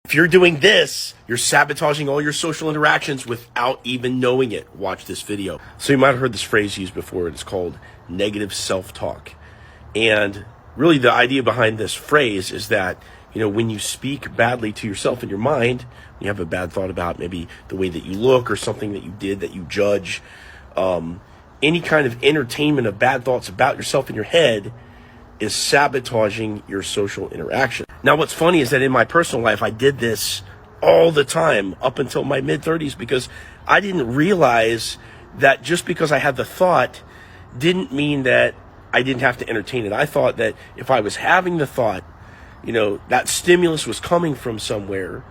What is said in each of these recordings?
If you're doing this, you're sabotaging all your social interactions without even knowing it. Watch this video. So you might have heard this phrase used before. It's called negative self-talk. And really the idea behind this phrase is that, when you speak badly to yourself in your mind, you have a bad thought about maybe the way that you look or something that you did that you judge, any kind of entertainment of bad thoughts about yourself in your head is sabotaging your social interaction. Now, what's funny is that in my personal life, I did this all the time up until my mid-30s because I didn't realize that just because I had the thought didn't mean that I didn't have to entertain it. I thought that if I was having the thought, that stimulus was coming from somewhere.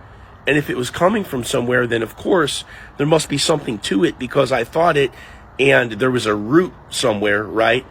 And if it was coming from somewhere, then of course there must be something to it because I thought it and there was a root somewhere, right?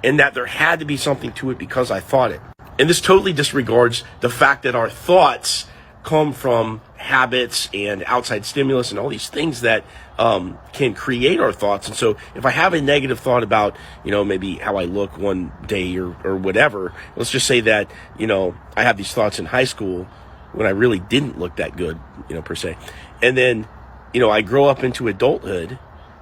And that there had to be something to it because I thought it. And this totally disregards the fact that our thoughts come from habits and outside stimulus and all these things that can create our thoughts. And so if I have a negative thought about, maybe how I look one day or whatever, let's just say that, I have these thoughts in high school when I really didn't look that good, per se. And then, I grow up into adulthood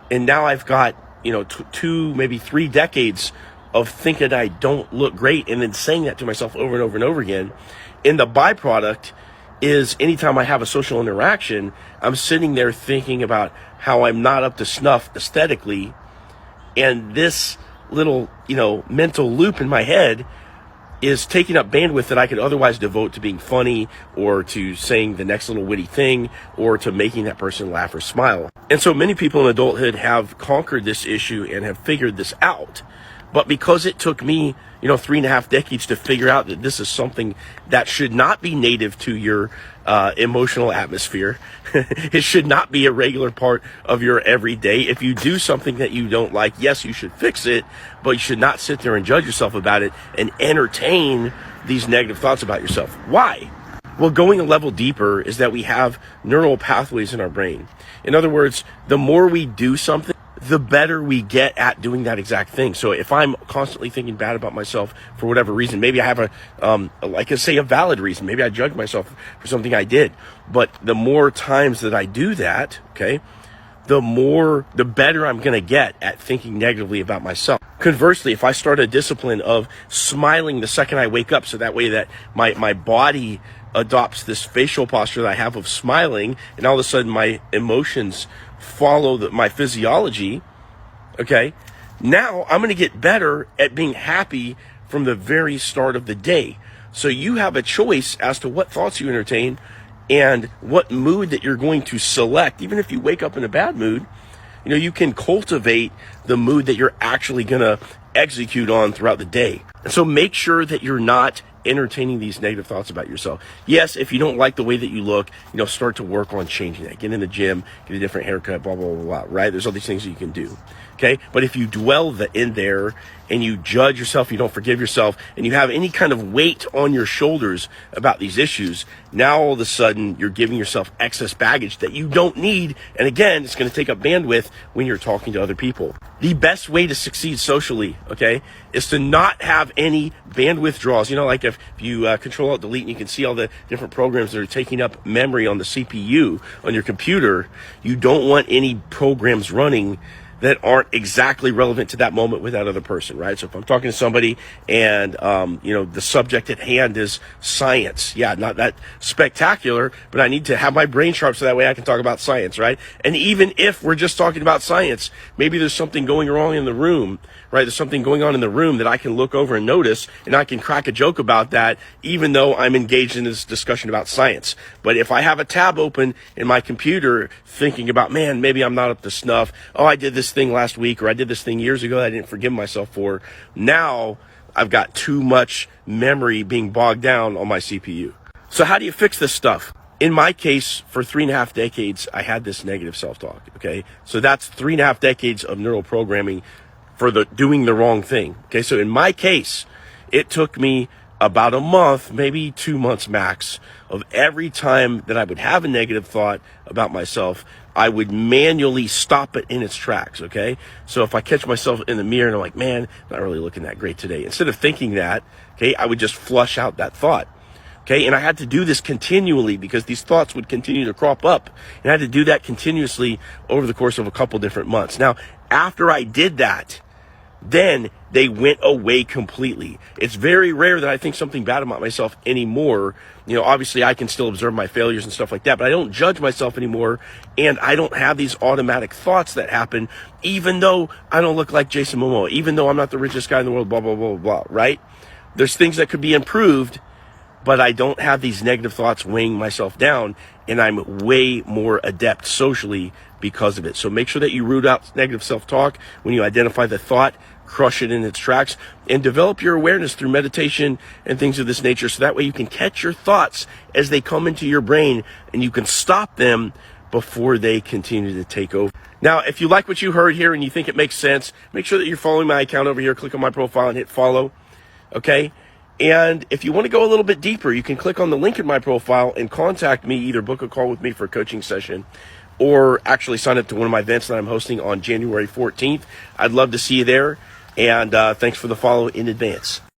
and now I've got, 2, maybe 3 decades of thinking I don't look great and then saying that to myself over and over and over again. And the byproduct is anytime I have a social interaction, I'm sitting there thinking about how I'm not up to snuff aesthetically. And this little, mental loop in my head is taking up bandwidth that I could otherwise devote to being funny or to saying the next little witty thing or to making that person laugh or smile. And so many people in adulthood have conquered this issue and have figured this out. But because it took me, 3.5 decades to figure out that this is something that should not be native to your emotional atmosphere, it should not be a regular part of your everyday. If you do something that you don't like, yes, you should fix it, but you should not sit there and judge yourself about it and entertain these negative thoughts about yourself. Why? Well, going a level deeper is that we have neural pathways in our brain. In other words, the more we do something, the better we get at doing that exact thing. So if I'm constantly thinking bad about myself for whatever reason, maybe I have a valid reason. Maybe I judge myself for something I did. But the more times that I do that, okay, the better I'm going to get at thinking negatively about myself. Conversely, if I start a discipline of smiling the second I wake up, so that way that my body adopts this facial posture that I have of smiling, and all of a sudden my emotions follow my physiology, okay, now I'm going to get better at being happy from the very start of the day. So you have a choice as to what thoughts you entertain and what mood that you're going to select. Even if you wake up in a bad mood, you can cultivate the mood that you're actually going to execute on throughout the day. And so make sure that you're not entertaining these negative thoughts about yourself. Yes, if you don't like the way that you look, start to work on changing that. Get in the gym, get a different haircut, blah, blah, blah, blah, right? There's all these things that you can do, okay? But if you dwell in there and you judge yourself, you don't forgive yourself, and you have any kind of weight on your shoulders about these issues, now all of a sudden you're giving yourself excess baggage that you don't need. And again, it's going to take up bandwidth when you're talking to other people. The best way to succeed socially, okay, is to not have any bandwidth draws. Like if you Control-Alt-Delete and you can see all the different programs that are taking up memory on the CPU on your computer, you don't want any programs running that aren't exactly relevant to that moment with that other person, right? So if I'm talking to somebody and, the subject at hand is science, yeah, not that spectacular, but I need to have my brain sharp so that way I can talk about science, right? And even if we're just talking about science, maybe there's something going wrong in the room, right? There's something going on in the room that I can look over and notice, and I can crack a joke about that, even though I'm engaged in this discussion about science. But if I have a tab open in my computer thinking about, man, maybe I'm not up to snuff. Oh, I did this thing last week, or I did this thing years ago that I didn't forgive myself for. Now I've got too much memory being bogged down on my CPU. So how do you fix this stuff? In my case, for 3.5 decades, I had this negative self-talk, okay? So that's 3.5 decades of neural programming for doing the wrong thing. Okay, so in my case, it took me about a month, maybe 2 months max, of every time that I would have a negative thought about myself, I would manually stop it in its tracks, okay? So if I catch myself in the mirror and I'm like, man, not really looking that great today, instead of thinking that, okay, I would just flush out that thought. Okay, and I had to do this continually because these thoughts would continue to crop up. And I had to do that continuously over the course of a couple different months. Now, after I did that, then they went away completely. It's very rare that I think something bad about myself anymore. You know, obviously I can still observe my failures and stuff like that, but I don't judge myself anymore. And I don't have these automatic thoughts that happen, even though I don't look like Jason Momoa, even though I'm not the richest guy in the world, blah, blah, blah, blah, right? There's things that could be improved, but I don't have these negative thoughts weighing myself down, and I'm way more adept socially because of it. So make sure that you root out negative self-talk when you identify the thought, crush it in its tracks, and develop your awareness through meditation and things of this nature, so that way you can catch your thoughts as they come into your brain, and you can stop them before they continue to take over. Now, if you like what you heard here and you think it makes sense, make sure that you're following my account over here. Click on my profile and hit follow, okay? And if you want to go a little bit deeper, you can click on the link in my profile and contact me, either book a call with me for a coaching session or actually sign up to one of my events that I'm hosting on January 14th. I'd love to see you there. And thanks for the follow in advance.